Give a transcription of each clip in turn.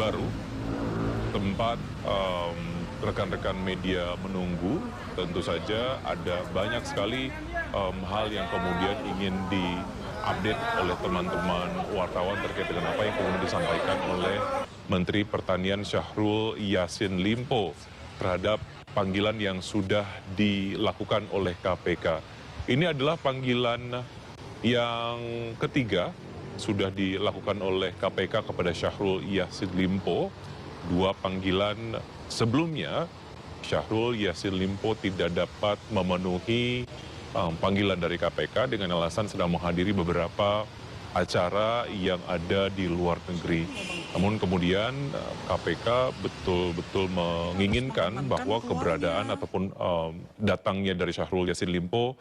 baru tempat rekan-rekan media menunggu. Tentu saja ada banyak sekali hal yang kemudian ingin diupdate oleh teman-teman wartawan terkait dengan apa yang kemudian disampaikan oleh Menteri Pertanian Syahrul Yassin Limpo terhadap panggilan yang sudah dilakukan oleh KPK. Ini adalah panggilan yang ketiga sudah dilakukan oleh KPK kepada Syahrul Yassin Limpo. Dua panggilan sebelumnya, Syahrul Yassin Limpo tidak dapat memenuhi panggilan dari KPK dengan alasan sedang menghadiri beberapa acara yang ada di luar negeri. Namun kemudian KPK betul-betul menginginkan bahwa keberadaan ataupun datangnya dari Syahrul Yassin Limpo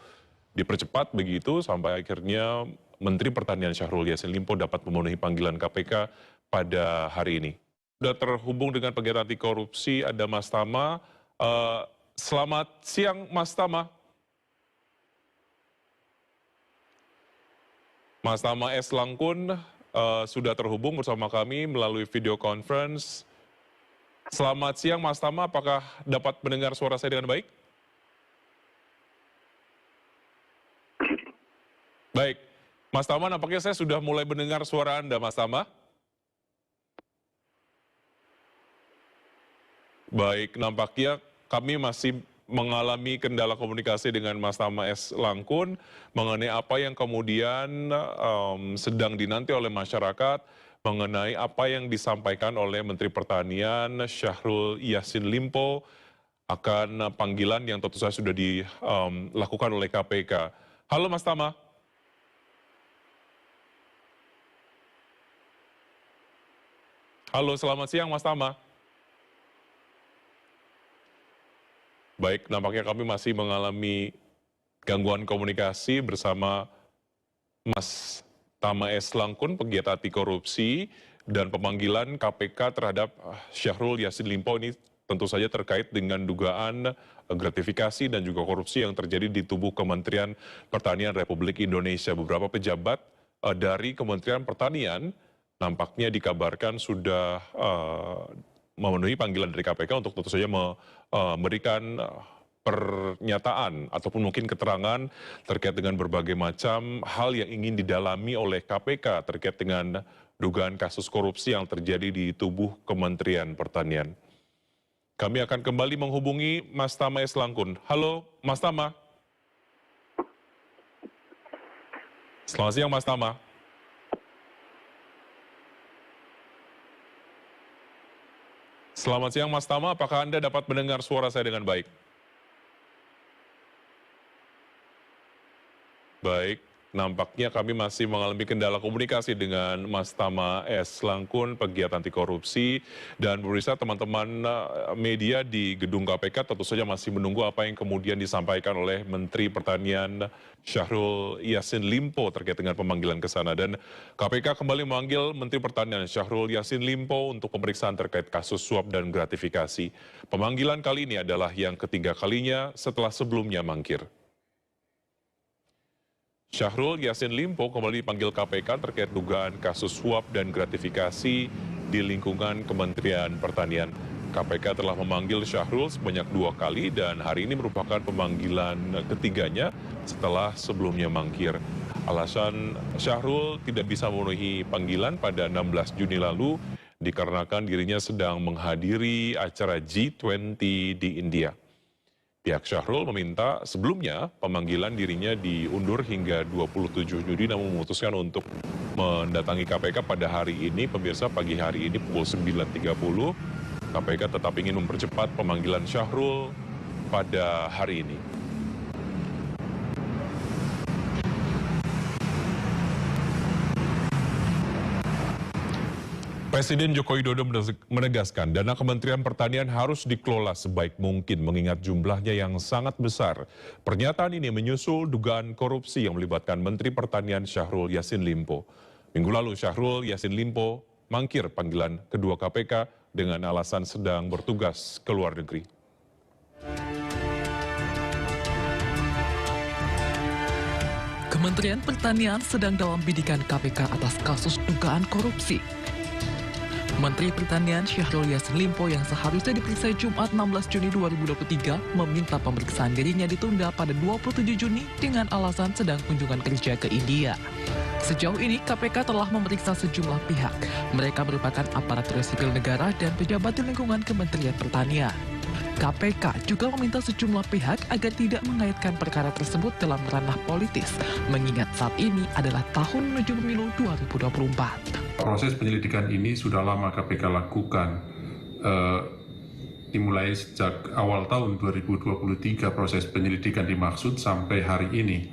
dipercepat begitu sampai akhirnya Menteri Pertanian Syahrul Yassin Limpo dapat memenuhi panggilan KPK pada hari ini. Sudah terhubung dengan pegiat anti korupsi, ada Mas Tama. Selamat siang Mas Tama. Mas Tama S. Langkun sudah terhubung bersama kami melalui video conference. Selamat siang Mas Tama, apakah dapat mendengar suara saya dengan baik? Baik, Mas Tama, nampaknya saya sudah mulai mendengar suara Anda, Mas Tama. Baik, nampaknya kami masih mengalami kendala komunikasi dengan Mas Tama S. Langkun mengenai apa yang kemudian sedang dinanti oleh masyarakat, mengenai apa yang disampaikan oleh Menteri Pertanian Syahrul Yassin Limpo akan panggilan yang tentu saja sudah dilakukan oleh KPK. Halo Mas Tama. Halo, selamat siang Mas Tama. Baik, nampaknya kami masih mengalami gangguan komunikasi bersama Mas Tama S. Langkun, pegiat anti korupsi, dan pemanggilan KPK terhadap Syahrul Yassin Limpo ini tentu saja terkait dengan dugaan gratifikasi dan juga korupsi yang terjadi di tubuh Kementerian Pertanian Republik Indonesia. Beberapa pejabat dari Kementerian Pertanian nampaknya dikabarkan sudah memenuhi panggilan dari KPK untuk tentu saja memberikan pernyataan ataupun mungkin keterangan terkait dengan berbagai macam hal yang ingin didalami oleh KPK terkait dengan dugaan kasus korupsi yang terjadi di tubuh Kementerian Pertanian. Kami akan kembali menghubungi Mas Tama S. Langkun. Halo, Mas Tama. Selamat siang, Mas Tama. Selamat siang Mas Tama, apakah Anda dapat mendengar suara saya dengan baik? Baik, nampaknya kami masih mengalami kendala komunikasi dengan Mas Tama S. Langkun, pegiat anti korupsi, dan pemirsa teman-teman media di gedung KPK tentu saja masih menunggu apa yang kemudian disampaikan oleh Menteri Pertanian Syahrul Yassin Limpo terkait dengan pemanggilan ke sana. Dan KPK kembali memanggil Menteri Pertanian Syahrul Yassin Limpo untuk pemeriksaan terkait kasus suap dan gratifikasi. Pemanggilan kali ini adalah yang ketiga kalinya setelah sebelumnya mangkir. Syahrul Yassin Limpo kembali dipanggil KPK terkait dugaan kasus suap dan gratifikasi di lingkungan Kementerian Pertanian. KPK telah memanggil Syahrul sebanyak 2 kali dan hari ini merupakan pemanggilan ketiganya setelah sebelumnya mangkir. Alasan Syahrul tidak bisa memenuhi panggilan pada 16 Juni lalu dikarenakan dirinya sedang menghadiri acara G20 di India. Pihak Syahrul meminta sebelumnya pemanggilan dirinya diundur hingga 27 Juni namun memutuskan untuk mendatangi KPK pada hari ini. Pemirsa, pagi hari ini pukul 9.30 KPK tetap ingin mempercepat pemanggilan Syahrul pada hari ini. Presiden Joko Widodo menegaskan dana Kementerian Pertanian harus dikelola sebaik mungkin mengingat jumlahnya yang sangat besar. Pernyataan ini menyusul dugaan korupsi yang melibatkan Menteri Pertanian Syahrul Yassin Limpo. Minggu lalu Syahrul Yassin Limpo mangkir panggilan kedua KPK dengan alasan sedang bertugas ke luar negeri. Kementerian Pertanian sedang dalam bidikan KPK atas kasus dugaan korupsi. Menteri Pertanian Syahrul Yassin Limpo yang seharusnya diperiksa Jumat 16 Juni 2023 meminta pemeriksaan dirinya ditunda pada 27 Juni dengan alasan sedang kunjungan kerja ke India. Sejauh ini KPK telah memeriksa sejumlah pihak. Mereka merupakan aparatur sipil negara dan pejabat di lingkungan Kementerian Pertanian. KPK juga meminta sejumlah pihak agar tidak mengaitkan perkara tersebut dalam ranah politis, mengingat saat ini adalah tahun menuju pemilu 2024. Proses penyelidikan ini sudah lama KPK lakukan, dimulai sejak awal tahun 2023 proses penyelidikan dimaksud sampai hari ini.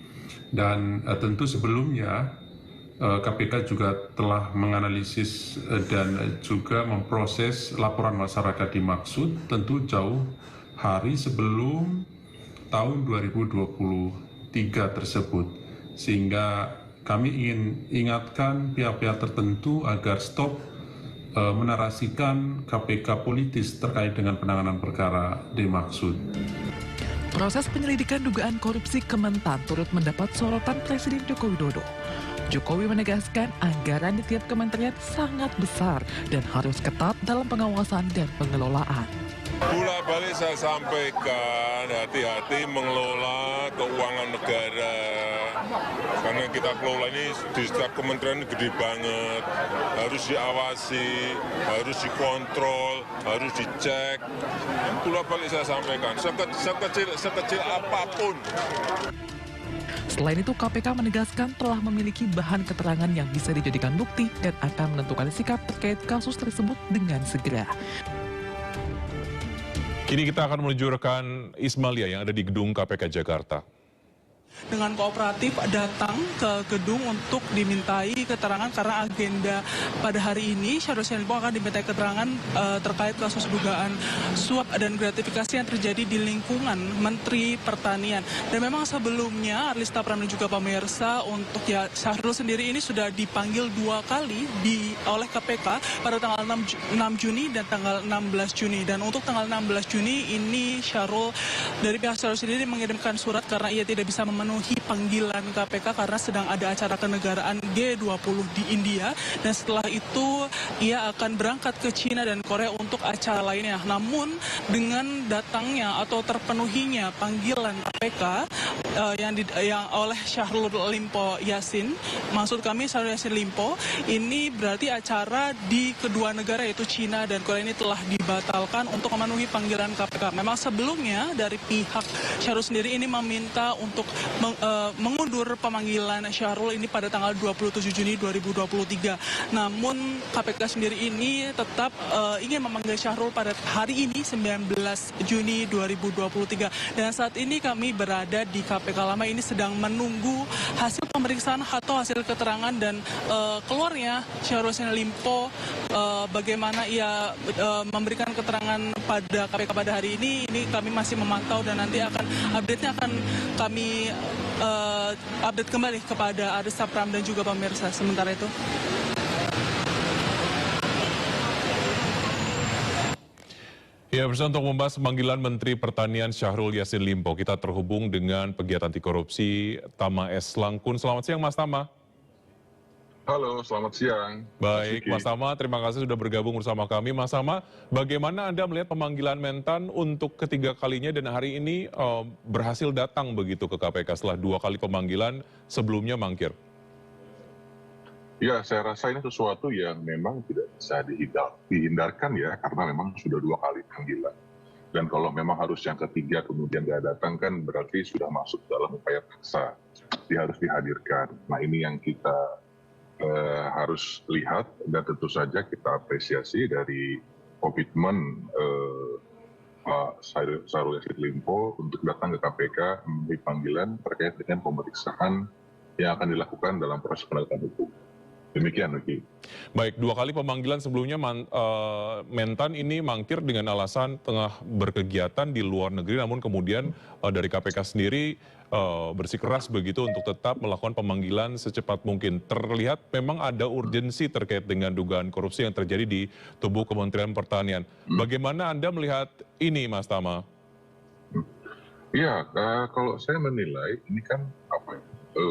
Dan tentu sebelumnya KPK juga telah menganalisis dan juga memproses laporan masyarakat dimaksud tentu jauh hari sebelum tahun 2023 tersebut. Sehingga kami ingin ingatkan pihak-pihak tertentu agar stop menarasikan KPK politis terkait dengan penanganan perkara dimaksud. Proses penyelidikan dugaan korupsi Kementan turut mendapat sorotan Presiden Joko Widodo. Jokowi menegaskan anggaran di tiap kementerian sangat besar dan harus ketat dalam pengawasan dan pengelolaan. Bolak-balik saya sampaikan, hati-hati mengelola keuangan negara. Karena kita kelola ini di setiap kementerian gede banget, harus diawasi, harus dikontrol, harus dicek. Bolak-balik saya sampaikan, sekecil apapun. Selain itu, KPK menegaskan telah memiliki bahan keterangan yang bisa dijadikan bukti dan akan menentukan sikap terkait kasus tersebut dengan segera. Kini kita akan menuju rekan Ismalia yang ada di gedung KPK Jakarta. Dengan kooperatif datang ke gedung untuk dimintai keterangan karena agenda pada hari ini Syahrul Yassin Limpo akan dimintai keterangan terkait kasus dugaan suap dan gratifikasi yang terjadi di lingkungan Menteri Pertanian. Dan memang sebelumnya Arlista Pram dan juga pemirsa untuk Syahrul sendiri ini sudah dipanggil 2 kali oleh KPK pada tanggal 6 Juni dan tanggal 16 Juni. Dan untuk tanggal 16 Juni ini Syahrul dari pihak Syahrul sendiri mengirimkan surat karena ia tidak bisa memenuhi panggilan KPK karena sedang ada acara kenegaraan G20 di India, dan setelah itu ia akan berangkat ke China dan Korea untuk acara lainnya. Namun dengan datangnya atau terpenuhinya panggilan KPK yang oleh Syahrul Yassin Limpo, ini berarti acara di kedua negara yaitu China dan Korea ini telah dibatalkan untuk memenuhi panggilan KPK. Memang sebelumnya dari pihak Syahrul sendiri ini meminta untuk mengundur pemanggilan Syahrul ini pada tanggal 27 Juni 2023. Namun KPK sendiri ini tetap ingin memanggil Syahrul pada hari ini 19 Juni 2023. Dan saat ini kami berada di KPK lama ini sedang menunggu hasil pemeriksaan atau hasil keterangan dan keluarnya Syahrul Yassin Limpo, bagaimana ia memberikan keterangan pada KPK pada hari ini kami masih memantau dan nanti update-nya akan kami update kembali kepada Arlista Pram dan juga pemirsa. Sementara itu. Ya, bersama untuk membahas pemanggilan Menteri Pertanian Syahrul Yassin Limpo, kita terhubung dengan pegiat anti korupsi Tama S. Langkun. Selamat siang, Mas Tama. Halo, selamat siang. Baik, Mas Tama, terima kasih sudah bergabung bersama kami. Mas Tama, bagaimana Anda melihat pemanggilan Mentan untuk ketiga kalinya dan hari ini berhasil datang begitu ke KPK setelah 2 kali pemanggilan sebelumnya mangkir? Ya, saya rasa ini sesuatu yang memang tidak bisa dihindarkan ya, karena memang sudah 2 kali panggilan. Dan kalau memang harus yang ketiga kemudian nggak datang kan berarti sudah masuk dalam upaya paksa. Dia harus dihadirkan. Nah ini yang kita harus lihat dan tentu saja kita apresiasi dari komitmen Pak Syahrul Yassin Limpo untuk datang ke KPK memberi panggilan terkait dengan pemeriksaan yang akan dilakukan dalam proses penegakan hukum. Demikian, Nuki. Baik, 2 kali pemanggilan sebelumnya Mentan ini mangkir dengan alasan tengah berkegiatan di luar negeri, namun kemudian dari KPK sendiri bersikeras begitu untuk tetap melakukan pemanggilan secepat mungkin. Terlihat memang ada urgensi terkait dengan dugaan korupsi yang terjadi di tubuh Kementerian Pertanian. Bagaimana Anda melihat ini, Mas Tama? Ya, kalau saya menilai ini kan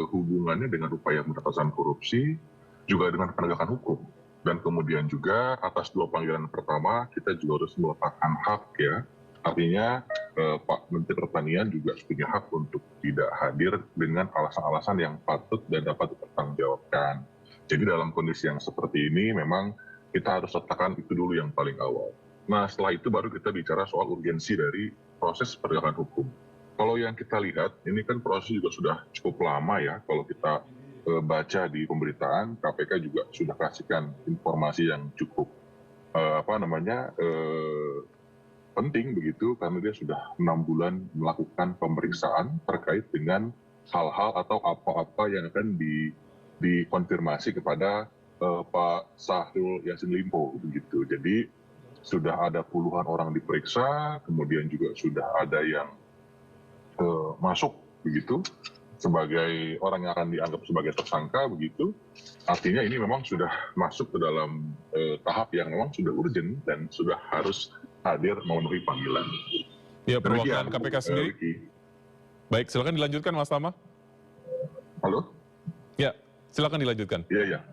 hubungannya dengan upaya pemberantasan korupsi juga dengan penegakan hukum. Dan kemudian juga atas 2 panggilan pertama kita juga harus meletakkan hak ya. Artinya Pak Menteri Pertanian juga punya hak untuk tidak hadir dengan alasan-alasan yang patut dan dapat dipertanggungjawabkan. Jadi dalam kondisi yang seperti ini memang kita harus letakkan itu dulu yang paling awal. Nah setelah itu baru kita bicara soal urgensi dari proses penegakan hukum. Kalau yang kita lihat ini kan proses juga sudah cukup lama ya. Kalau kita baca di pemberitaan, KPK juga sudah kasihkan informasi yang cukup penting begitu, karena dia sudah 6 bulan melakukan pemeriksaan terkait dengan hal-hal atau apa-apa yang akan dikonfirmasi kepada Pak Syahrul Yassin Limpo begitu. Jadi sudah ada puluhan orang diperiksa, kemudian juga sudah ada yang masuk begitu sebagai orang yang akan dianggap sebagai tersangka begitu. Artinya ini memang sudah masuk ke dalam tahap yang memang sudah urgent dan sudah harus hadir memenuhi panggilan. Ya, perwakilan KPK sendiri. Baik, silakan dilanjutkan Mas Tama. Halo? Ya, silakan dilanjutkan. Iya.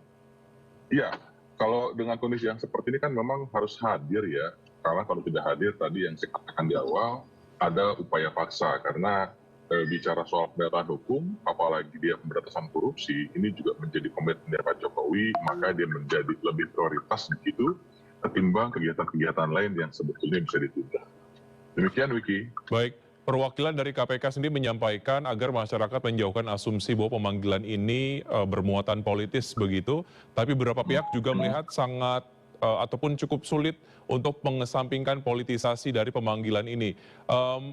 Iya, kalau dengan kondisi yang seperti ini kan memang harus hadir ya. Karena kalau tidak hadir tadi yang saya katakan di awal, ada upaya paksa. Karena bicara soal penegakan hukum, apalagi dia pemberantasan korupsi, ini juga menjadi komitmen Pak Jokowi, maka dia menjadi lebih prioritas begitu, ketimbang kegiatan-kegiatan lain yang sebetulnya bisa ditunda. Demikian, Wiki. Baik, perwakilan dari KPK sendiri menyampaikan agar masyarakat menjauhkan asumsi bahwa pemanggilan ini bermuatan politis begitu, tapi beberapa pihak juga melihat sangat ataupun cukup sulit untuk mengesampingkan politisasi dari pemanggilan ini.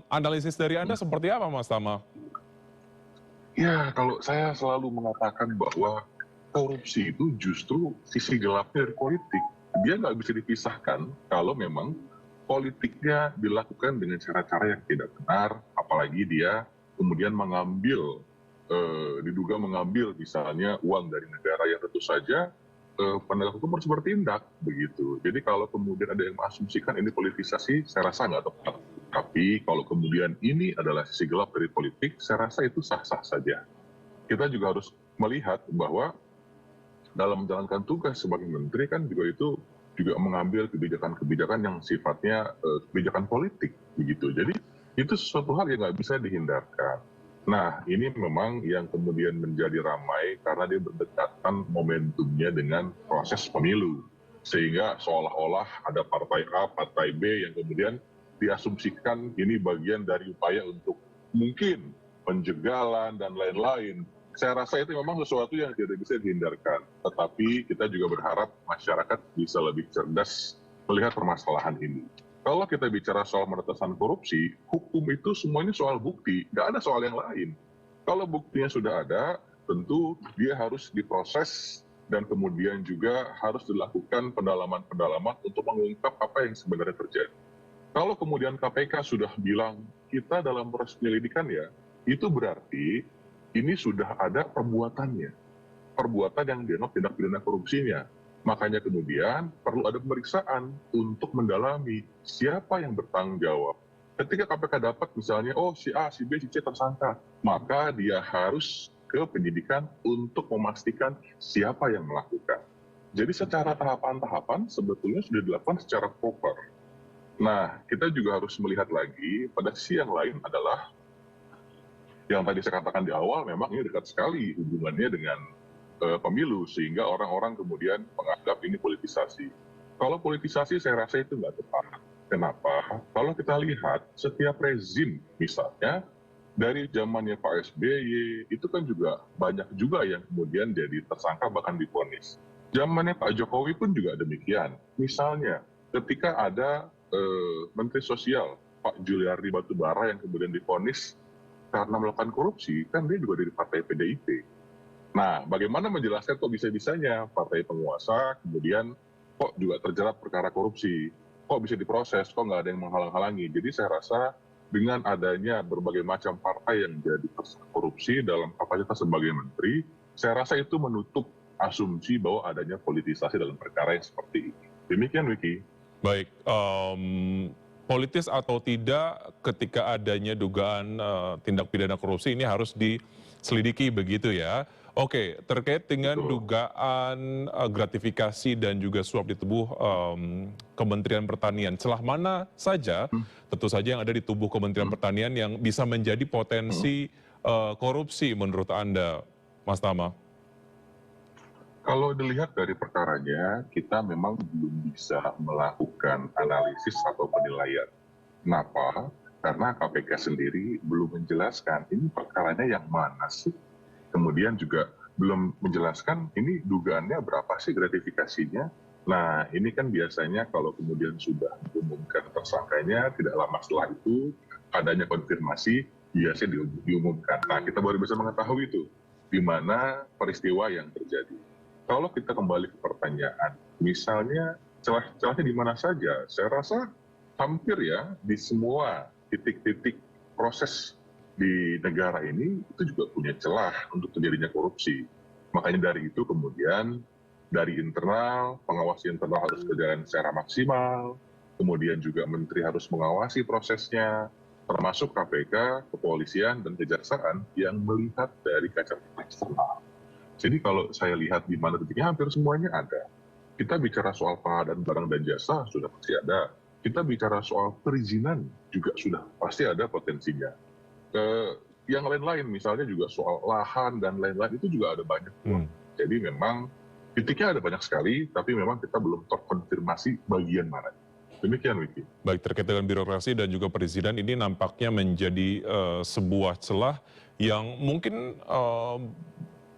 Analisis dari Anda seperti apa, Mas Tama? Ya, kalau saya selalu mengatakan bahwa korupsi itu justru sisi gelapnya dari politik. Dia nggak bisa dipisahkan kalau memang politiknya dilakukan dengan cara-cara yang tidak benar, apalagi dia kemudian mengambil, diduga mengambil misalnya uang dari negara yang tentu saja penegak hukum harus bertindak begitu. Jadi kalau kemudian ada yang mengasumsikan ini politisasi, saya rasa nggak tepat. Tapi kalau kemudian ini adalah sisi gelap dari politik, saya rasa itu sah-sah saja. Kita juga harus melihat bahwa dalam menjalankan tugas sebagai menteri kan juga itu juga mengambil kebijakan-kebijakan yang sifatnya kebijakan politik begitu. Jadi itu sesuatu hal yang nggak bisa dihindarkan. Nah ini memang yang kemudian menjadi ramai karena dia berdekatan momentumnya dengan proses pemilu. Sehingga seolah-olah ada partai A, partai B yang kemudian diasumsikan ini bagian dari upaya untuk mungkin penjagalan dan lain-lain. Saya rasa itu memang sesuatu yang tidak bisa dihindarkan. Tetapi kita juga berharap masyarakat bisa lebih cerdas melihat permasalahan ini. Kalau kita bicara soal pemberantasan korupsi, hukum itu semuanya soal bukti, nggak ada soal yang lain. Kalau buktinya sudah ada, tentu dia harus diproses dan kemudian juga harus dilakukan pendalaman-pendalaman untuk mengungkap apa yang sebenarnya terjadi. Kalau kemudian KPK sudah bilang kita dalam proses penyelidikan ya, itu berarti ini sudah ada perbuatannya. Perbuatan yang dianggap tindak pidana korupsinya. Makanya kemudian perlu ada pemeriksaan untuk mendalami siapa yang bertanggung jawab. Ketika KPK dapat misalnya, oh si A, si B, si C tersangka, maka dia harus ke penyidikan untuk memastikan siapa yang melakukan. Jadi secara tahapan-tahapan sebetulnya sudah dilakukan secara proper. Nah, kita juga harus melihat lagi pada sisi yang lain adalah yang tadi saya katakan di awal memang ini dekat sekali hubungannya dengan pemilu sehingga orang-orang kemudian menganggap ini politisasi. Kalau politisasi saya rasa itu nggak tepat. Kenapa? Kalau kita lihat setiap rezim misalnya dari zamannya Pak SBY itu kan juga banyak juga yang kemudian jadi tersangka bahkan divonis. Zamannya Pak Jokowi pun juga demikian. Misalnya ketika ada Menteri Sosial Pak Juliari Batubara yang kemudian divonis karena melakukan korupsi, kan dia juga dari partai PDIP. Nah, bagaimana menjelaskan kok bisa-bisanya partai penguasa kemudian kok juga terjerat perkara korupsi, kok bisa diproses, kok nggak ada yang menghalang-halangi. Jadi saya rasa dengan adanya berbagai macam partai yang jadi tersangka korupsi dalam kapasitas sebagai menteri, saya rasa itu menutup asumsi bahwa adanya politisasi dalam perkara yang seperti ini. Demikian, Wiki. Baik, politis atau tidak ketika adanya dugaan tindak pidana korupsi ini harus diselidiki begitu ya. Oke, terkait dengan Betul. dugaan gratifikasi dan juga suap di tubuh Kementerian Pertanian, celah mana saja, tentu saja yang ada di tubuh Kementerian Pertanian yang bisa menjadi potensi korupsi menurut Anda, Mas Tama? Kalau dilihat dari perkaranya, kita memang belum bisa melakukan analisis atau penilaian. Kenapa? Karena KPK sendiri belum menjelaskan ini perkaranya yang mana sih. Kemudian juga belum menjelaskan ini dugaannya berapa sih gratifikasinya. Nah, ini kan biasanya kalau kemudian sudah diumumkan tersangkanya, tidak lama setelah itu adanya konfirmasi, biasanya diumumkan. Nah, kita baru bisa mengetahui itu, di mana peristiwa yang terjadi. Kalau kita kembali ke pertanyaan, misalnya celah-celahnya di mana saja, saya rasa hampir ya di semua titik-titik proses di negara ini itu juga punya celah untuk terjadinya korupsi. Makanya dari itu kemudian dari internal, pengawas internal harus berjalan secara maksimal, kemudian juga menteri harus mengawasi prosesnya, termasuk KPK, kepolisian, dan kejaksaan yang melihat dari kacamata eksternal. Jadi kalau saya lihat di mana titiknya hampir semuanya ada. Kita bicara soal pengadaan barang dan jasa sudah pasti ada. Kita bicara soal perizinan juga sudah pasti ada potensinya. Yang lain-lain misalnya juga soal lahan dan lain-lain itu juga ada banyak. Jadi memang titiknya ada banyak sekali, tapi memang kita belum terkonfirmasi bagian mana. Demikian, Wiki. Baik, terkait dengan birokrasi dan juga perizinan ini nampaknya menjadi sebuah celah yang mungkin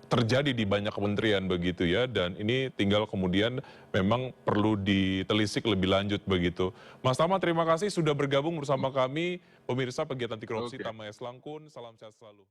terjadi di banyak kementerian begitu ya, dan ini tinggal kemudian memang perlu ditelisik lebih lanjut begitu. Mas Tama, terima kasih sudah bergabung bersama kami, pemirsa pegiat anti korupsi Tama S. Langkun, salam sehat selalu.